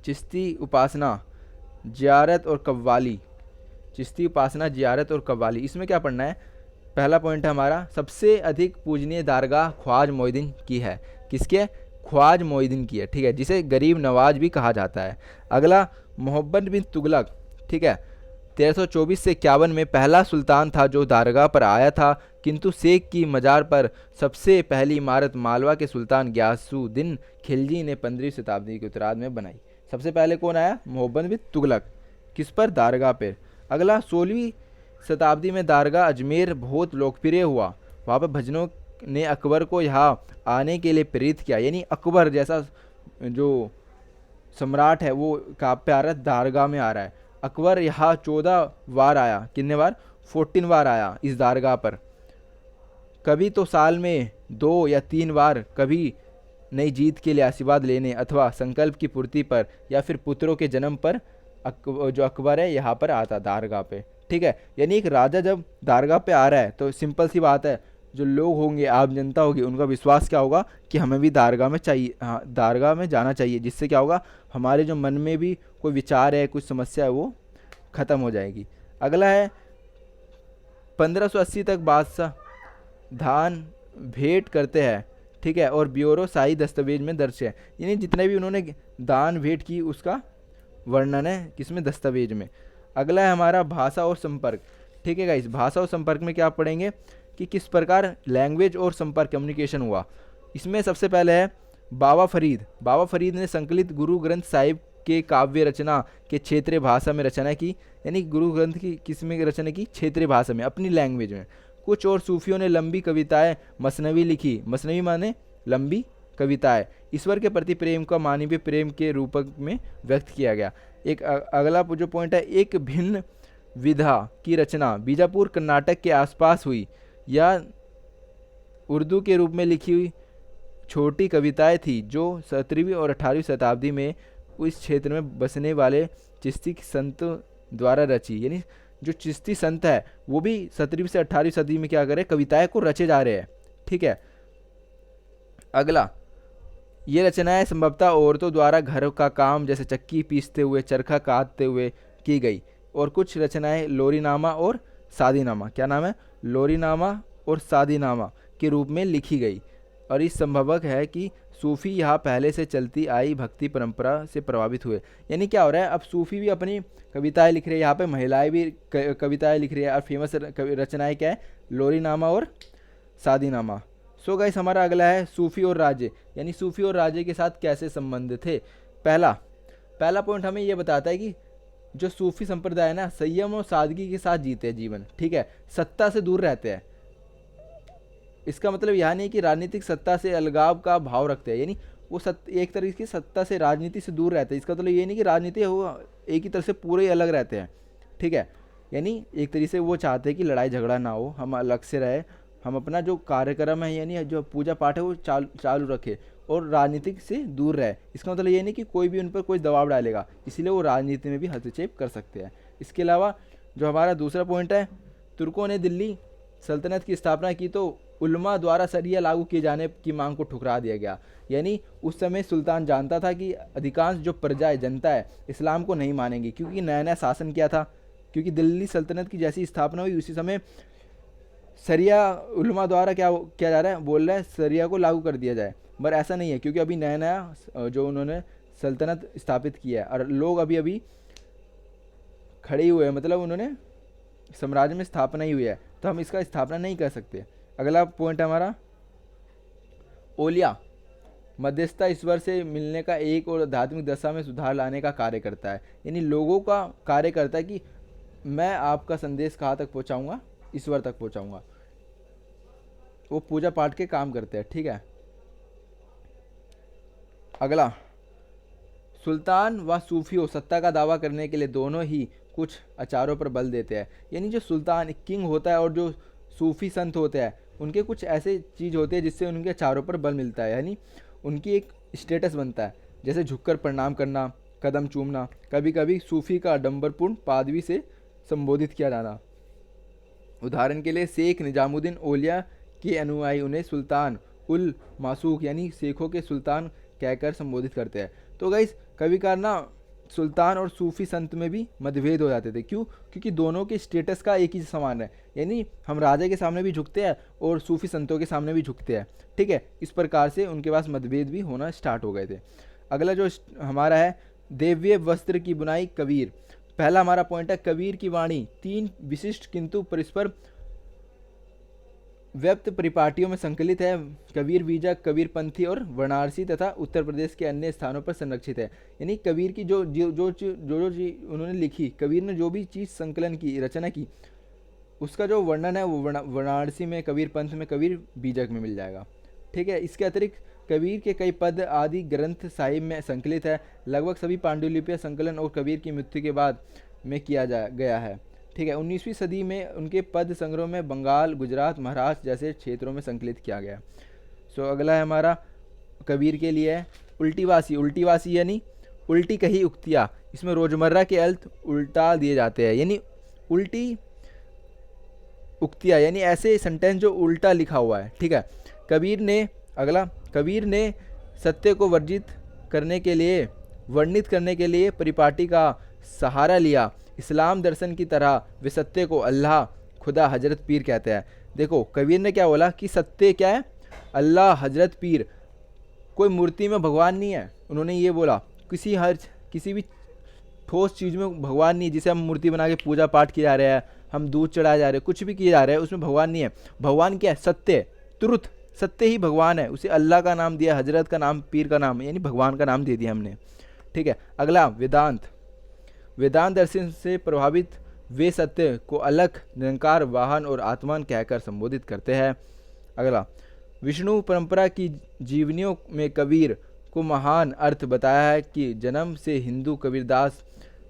चिश्ती उपासना, जियारत और कव्वाली। चिश्ती उपासना, जियारत और कव्वाली, इसमें क्या पढ़ना है? पहला पॉइंट है हमारा सबसे अधिक पूजनीय दारगाह ख्वाज मोइनुद्दीन की है। किसके? ख्वाज मोइनुद्दीन की है। ठीक है, जिसे गरीब नवाज भी कहा जाता है। अगला मोहम्मद बिन तुगलक, ठीक है, 1324 से 51 में पहला सुल्तान था जो दारगाह पर आया था, किंतु शेख की मज़ार पर सबसे पहली इमारत मालवा के सुल्तान गयासुद्दीन खिलजी ने 15वीं शताब्दी के उत्तरार्ध में बनाई। सबसे पहले कौन आया? मोहम्मद बिन तुगलक। किस पर? दारगाह पर। अगला 16वीं शताब्दी में दारगाह अजमेर बहुत लोकप्रिय हुआ। वहाँ पर भजनों ने अकबर को यहाँ आने के लिए प्रेरित किया। यानी अकबर जैसा जो सम्राट है वो कहाँ पे आ रहा है? दारगाह में आ रहा है। अकबर यहाँ 14 बार आया। कितने बार? 14 बार आया इस दारगाह पर। कभी तो साल में 2 या 3 बार, कभी नई जीत के लिए आशीर्वाद लेने अथवा संकल्प की पूर्ति पर या फिर पुत्रों के जन्म पर जो अकबर है यहाँ पर आता दारगाह पे। ठीक है, यानी एक राजा जब दारगाह पे आ रहा है तो सिंपल सी बात है, जो लोग होंगे, आम जनता होगी, उनका विश्वास क्या होगा कि हमें भी दारगाह में चाहिए, हाँ दारगाह में जाना चाहिए, जिससे क्या होगा हमारे जो मन में भी कोई विचार है, कुछ समस्या है, वो ख़त्म हो जाएगी। अगला है 1580 तक बादशाह धान भेंट करते हैं। ठीक है, और ब्यूरो शाही दस्तावेज में दर्ज है। यानी जितने भी उन्होंने दान भेंट की उसका वर्णन है किसमें? दस्तावेज में। अगला है हमारा भाषा और संपर्क। ठीक है गाइस, भाषा और संपर्क में क्या पढ़ेंगे कि किस प्रकार लैंग्वेज और संपर्क कम्युनिकेशन हुआ। इसमें सबसे पहले है बाबा फरीद। बाबा फरीद ने संकलित गुरु ग्रंथ साहिब के काव्य रचना के क्षेत्रीय भाषा में रचना की। यानी गुरु ग्रंथ की किस में रचना की? क्षेत्रीय भाषा में, अपनी लैंग्वेज में। कुछ और सूफियों ने लंबी कविताएं मसनवी लिखी। मसनवी माने लंबी कविताएं। ईश्वर के प्रति प्रेम का मानवीय प्रेम के रूप में व्यक्त किया गया। एक अगला जो पॉइंट है, एक भिन्न विधा की रचना बीजापुर कर्नाटक के आसपास हुई। यह उर्दू के रूप में लिखी हुई छोटी कविताएं थी जो 17वीं और 18वीं शताब्दी में उस क्षेत्र में बसने वाले चिश्ती संत द्वारा रची। यानी जो चिश्ती संत है वो भी 17वीं से 18वीं सदी में क्या करे? कविताएं को रचे जा रहे हैं। ठीक है, अगला ये रचनाएं संभवतः औरतों द्वारा घर का काम जैसे चक्की पीसते हुए, चरखा काटते हुए की गई। और कुछ रचनाएं लोरीनामा और सादीनामा, क्या नाम है? लोरीनामा और सादीनामा के रूप में लिखी गई। और इस संभवक है कि सूफ़ी यहाँ पहले से चलती आई भक्ति परंपरा से प्रभावित हुए। यानी क्या हो रहा है, अब सूफ़ी भी अपनी कविताएं लिख रही है, यहाँ पे महिलाएं भी कविताएं लिख रही है। और फेमस रचनाएं क्या है? लोरीनामा और सादीनामा। सो गाइस, हमारा अगला है सूफ़ी और राजे। यानी सूफ़ी और राजे के साथ कैसे संबंध थे। पहला पॉइंट हमें ये बताता है कि जो सूफ़ी संप्रदाय है ना, संयम और सादगी के साथ जीते हैं जीवन। ठीक है, सत्ता से दूर रहते हैं। इसका मतलब यह नहीं कि राजनीतिक सत्ता से अलगाव का भाव रखते हैं। यानी वो एक तरीके की सत्ता से, राजनीति से दूर रहते हैं। इसका मतलब ये नहीं कि राजनीति वो एक ही तरह से पूरे अलग रहते हैं। ठीक है, यानी एक तरीके से वो चाहते हैं कि लड़ाई झगड़ा ना हो, हम अलग से रहे, हम अपना जो कार्यक्रम है यानी जो पूजा पाठ है वो चालू रखे और राजनीतिक से दूर रहे। इसका मतलब ये नहीं कि कोई भी उन पर कोई दबाव डालेगा, इसलिए वो राजनीति में भी हस्तक्षेप कर सकते हैं। इसके अलावा जो हमारा दूसरा पॉइंट है, तुर्कों ने दिल्ली सल्तनत की स्थापना की तो उलमा द्वारा शरिया लागू किए जाने की मांग को ठुकरा दिया गया। यानी उस समय सुल्तान जानता था कि अधिकांश जो प्रजा है, जनता है, इस्लाम को नहीं मानेंगी, क्योंकि नया नया शासन किया था। क्योंकि दिल्ली सल्तनत की जैसी स्थापना हुई उसी समय शरिया उलमा द्वारा क्या किया जा रहा है, बोल रहा है शरिया को लागू कर दिया जाए। पर ऐसा नहीं है, क्योंकि अभी नया नया जो उन्होंने सल्तनत स्थापित किया है और लोग अभी अभी खड़े हुए हैं, मतलब उन्होंने साम्राज्य में स्थापना ही हुई है, तो हम इसका स्थापना नहीं कर सकते। अगला पॉइंट हमारा ओलिया मध्यस्थता ईश्वर से मिलने का एक और आध्यात्मिक दशा में सुधार लाने का कार्य करता है। यानी लोगों का कार्य करता है कि मैं आपका संदेश कहाँ तक पहुँचाऊँगा, ईश्वर तक पहुँचाऊँगा। वो पूजा पाठ के काम करते हैं, ठीक है। अगला, सुल्तान व सूफियों सत्ता का दावा करने के लिए दोनों ही कुछ आचारों पर बल देते हैं। यानी जो सुल्तान किंग होता है और जो सूफी संत होते हैं, उनके कुछ ऐसे चीज़ होते हैं जिससे उनके आचारों पर बल मिलता है, यानी उनकी एक स्टेटस बनता है। जैसे झुककर प्रणाम करना, कदम चूमना, कभी कभी सूफी का आडंबरपूर्ण पादवी से संबोधित किया जाना। उदाहरण के लिए शेख निजामुद्दीन औलिया के अनुयायी उन्हें सुल्तान उल मासूक यानी शेखों के सुल्तान कहकर संबोधित करते हैं। तो गाइस कभी कभार ना सुल्तान और सूफी संत में भी मतभेद हो जाते थे। क्यों? क्योंकि दोनों के स्टेटस का एक ही समान है। यानी हम राजा के सामने भी झुकते हैं और सूफी संतों के सामने भी झुकते हैं, ठीक है। इस प्रकार से उनके पास मतभेद भी होना स्टार्ट हो गए थे। अगला जो हमारा है, देव्य वस्त्र की बुनाई कबीर। पहला हमारा पॉइंट है, कबीर की वाणी 3 विशिष्ट किंतु परस्पर व्यक्त परिपाटियों में संकलित है। कबीर बीजा, कबीर पंथी और वाराणसी तथा उत्तर प्रदेश के अन्य स्थानों पर संरक्षित है। यानी कबीर की जो चीज उन्होंने लिखी, कबीर ने जो भी चीज़ संकलन की, रचना की, उसका जो वर्णन है वो वाराणसी में कबीर पंथ में, कबीर बीजक में मिल जाएगा, ठीक है। इसके अतिरिक्त कबीर के कई पद आदि ग्रंथ साहिब में संकलित है। लगभग सभी पांडुलिपियां संकलन और कबीर की मृत्यु के बाद में किया गया है, ठीक है। 19वीं सदी में उनके पद संग्रह में बंगाल, गुजरात, महाराष्ट्र जैसे क्षेत्रों में संकलित किया गया। सो अगला है हमारा कबीर के लिए है उल्टीवासी। उल्टीवासी यानी उल्टी कही उक्तियाँ। इसमें रोजमर्रा के अर्थ उल्टा दिए जाते हैं, यानी उल्टी उक्तियाँ, यानी ऐसे सेंटेंस जो उल्टा लिखा हुआ है, ठीक है। कबीर ने सत्य को वर्णित करने के लिए परिपाटी का सहारा लिया। इस्लाम दर्शन की तरह वे सत्य को अल्लाह, खुदा, हजरत पीर कहते हैं। देखो कबीर ने क्या बोला कि सत्य क्या है, अल्लाह, हजरत पीर। कोई मूर्ति में भगवान नहीं है, उन्होंने ये बोला। किसी भी ठोस चीज़ में भगवान नहीं है। जिसे हम मूर्ति बना के पूजा पाठ किए जा रहे हैं, हम दूध चढ़ाए जा रहे हैं, कुछ भी किए जा रहे हैं, उसमें भगवान नहीं है। भगवान क्या है? सत्य, ट्रुथ, सत्य ही भगवान है। उसे अल्लाह का नाम दिया, हजरत का नाम, पीर का नाम, यानी भगवान का नाम दे दिया हमने, ठीक है। अगला वेदांत। वेदांत दर्शन से प्रभावित वे सत्य को अलख, निरंकार, वाहन और आत्मान कहकर संबोधित करते हैं। अगला, विष्णु परंपरा की जीवनियों में कबीर को महान अर्थ बताया है कि जन्म से हिंदू कबीरदास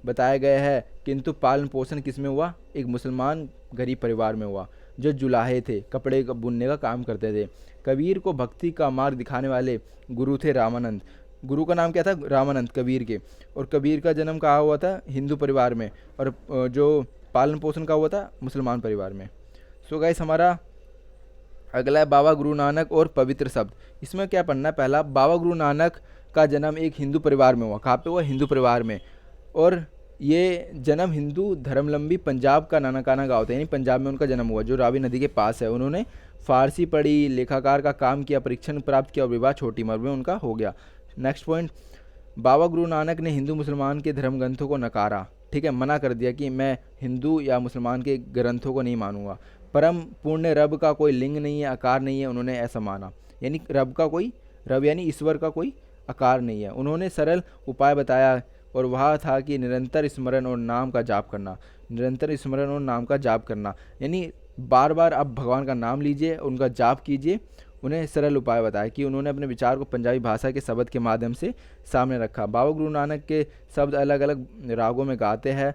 बताए गए हैं, किंतु पालन पोषण किस में हुआ? एक मुसलमान गरीब परिवार में हुआ, जो जुलाहे थे, कपड़े का बुनने का काम करते थे। कबीर को भक्ति का मार्ग दिखाने वाले गुरु थे रामानंद। गुरु का नाम क्या था? रामानंद, कबीर के। और कबीर का जन्म कहाँ हुआ था? हिंदू परिवार में, और जो पालन पोषण का हुआ था मुसलमान परिवार में। सो गाइस हमारा अगला है बाबा गुरु नानक और पवित्र शब्द। इसमें क्या पढ़ना है? पहला, बाबा गुरु नानक का जन्म एक हिंदू परिवार में हुआ। कहाँ पे हुआ? हिंदू परिवार में। और ये जन्म हिंदू धर्मलंबी पंजाब का नानकाना गाँव था, यानी पंजाब में उनका जन्म हुआ, जो रावी नदी के पास है। उन्होंने फारसी पढ़ी, लेखाकार का काम किया, परीक्षण प्राप्त किया और विवाह छोटी उम्र में उनका हो गया। नेक्स्ट पॉइंट, बाबा गुरु नानक ने हिंदू मुसलमान के धर्म ग्रंथों को नकारा, ठीक है, मना कर दिया कि मैं हिंदू या मुसलमान के ग्रंथों को नहीं मानूंगा। परम पुण्य रब का कोई लिंग नहीं है, आकार नहीं है, उन्होंने ऐसा माना। यानी रब यानी ईश्वर का कोई आकार नहीं है। उन्होंने सरल उपाय बताया और वह था कि निरंतर स्मरण और नाम का जाप करना। निरंतर स्मरण और नाम का जाप करना यानी बार बार आप भगवान का नाम लीजिए, उनका जाप कीजिए। उन्हें सरल उपाय बताया कि उन्होंने अपने विचार को पंजाबी भाषा के शब्द के माध्यम से सामने रखा। बाबा गुरु नानक के शब्द अलग अलग रागों में गाते हैं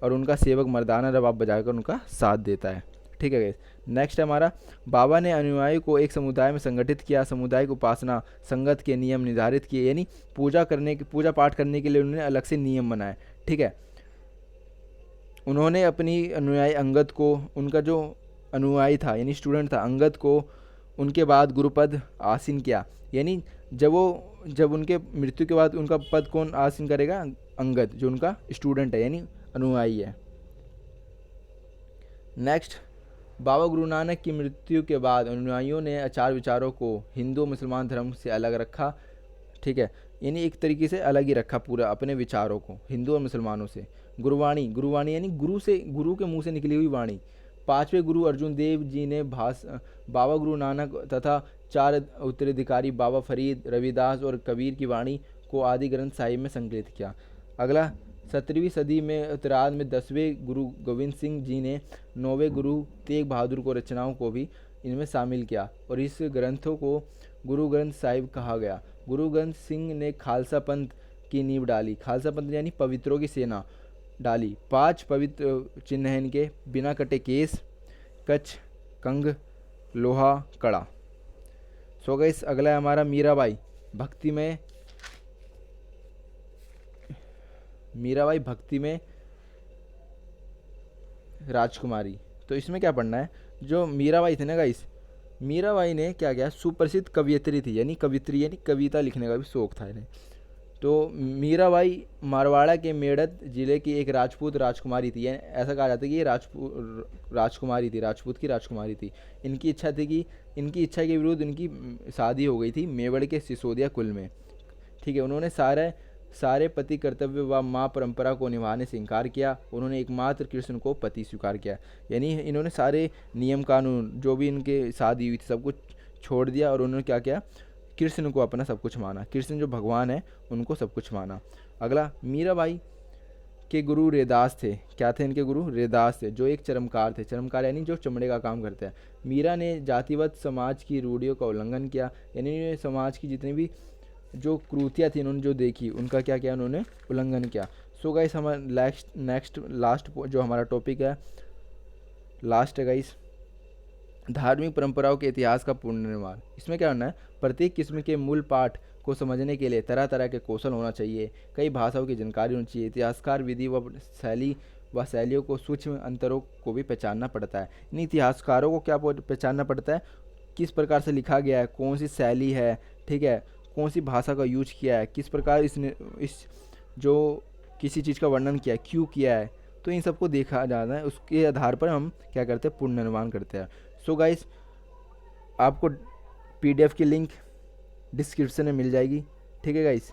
और उनका सेवक मर्दाना रबाब बजाकर उनका साथ देता है, ठीक है। नेक्स्ट है हमारा, बाबा ने अनुयायी को एक समुदाय में संगठित किया। सामुदायिक उपासना संगत के नियम निर्धारित किए, यानी पूजा पाठ करने के लिए उन्होंने अलग से नियम बनाए, ठीक है। उन्होंने अपनी अनुयायी अंगद को, उनका जो अनुयायी था यानी स्टूडेंट था अंगद को, उनके बाद गुरुपद आसीन किया। यानी जब उनके मृत्यु के बाद उनका पद कौन आसीन करेगा? अंगद, जो उनका स्टूडेंट है यानी अनुयायी है। नेक्स्ट, बाबा गुरु नानक की मृत्यु के बाद अनुयायियों ने आचार विचारों को हिंदू मुसलमान धर्म से अलग रखा, ठीक है, यानी एक तरीके से अलग ही रखा पूरा अपने विचारों को हिंदू और मुसलमानों से। गुरुवाणी यानी गुरु के मुंह से निकली हुई वाणी। पांचवें गुरु अर्जुन देव जी ने बाबा गुरु नानक तथा 4 उत्तराधिकारी बाबा फरीद, रविदास और कबीर की वाणी को आदि ग्रंथ साहिब में संकलित किया। अगला 17वीं सदी में उत्तरार्ध में 10वें गुरु गोविंद सिंह जी ने 9वें गुरु तेग बहादुर को रचनाओं को भी इनमें शामिल किया और इस ग्रंथों को गुरु ग्रंथ साहिब कहा गया। गुरु ग्रंथ सिंह ने खालसा पंथ की नींव डाली। खालसा पंथ यानी पवित्रों की सेना डाली। 5 पवित्र चिन्ह हैं इनके: बिना कटे केस, कच्छ, कंग, लोहा, कड़ा। सो गाइस अगला है हमारा मीराबाई भक्ति में राजकुमारी। तो इसमें क्या पढ़ना है, जो मीराबाई थी ना गाइस, मीराबाई ने क्या किया, सुप्रसिद्ध कवियत्री थी, यानी कवित्री यानी कविता लिखने का भी शौक था इन्हें। तो मीराबाई मारवाड़ा के मेड़त जिले की एक राजपूत राजकुमारी थी। ऐसा कहा जाता है कि ये राजकुमारी थी, राजपूत की राजकुमारी थी। इनकी इच्छा के विरुद्ध इनकी शादी हो गई थी मेवाड़ के सिसोदिया कुल में। ठीक है, उन्होंने सारे पति कर्तव्य व माँ परंपरा को निभाने से इनकार किया। उन्होंने एकमात्र कृष्ण को पति स्वीकार किया, यानी इन्होंने सारे नियम कानून जो भी इनके शादी हुई थी सब कुछ छोड़ दिया और उन्होंने क्या किया, कृष्ण को अपना सब कुछ माना। कृष्ण जो भगवान है उनको सब कुछ माना। अगला, मीराबाई के गुरु रेदास थे। क्या थे इनके गुरु? रेदास थे, जो एक चर्मकार थे। चर्मकार यानी जो चमड़े का काम करते हैं। मीरा ने जातिवत समाज की रूढ़ियों का उल्लंघन किया, यानी समाज की जितनी भी जो क्रूतियाँ थी उन्होंने जो देखी उनका क्या किया, उन्होंने उल्लंघन किया। सो गाइस हमारा लास्ट जो हमारा टॉपिक है, लास्ट है गाइस, धार्मिक परंपराओं के इतिहास का पुनर्निर्माण। इसमें क्या होना है, प्रत्येक किस्म के मूल पाठ को समझने के लिए तरह तरह के कौशल होना चाहिए, कई भाषाओं की जानकारी होनी चाहिए। इतिहासकार विधि व शैलियों को सूक्ष्म अंतरों को भी पहचानना पड़ता है। इन इतिहासकारों को क्या पहचानना पड़ता है, किस प्रकार से लिखा गया है, कौन सी शैली है, ठीक है, कौन सी भाषा का यूज किया है, किस प्रकार इस जो किसी चीज़ का वर्णन किया है, क्यों किया है, तो इन सबको देखा जाना है। उसके आधार पर हम क्या करते हैं, पुनर्निर्माण करते हैं। सो गाइस आपको PDF की लिंक डिस्क्रिप्शन में मिल जाएगी। ठीक है गाइस,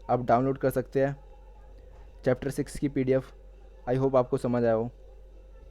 आप डाउनलोड कर सकते हैं चैप्टर 6 की PDF। आई होप आपको समझ आया हो।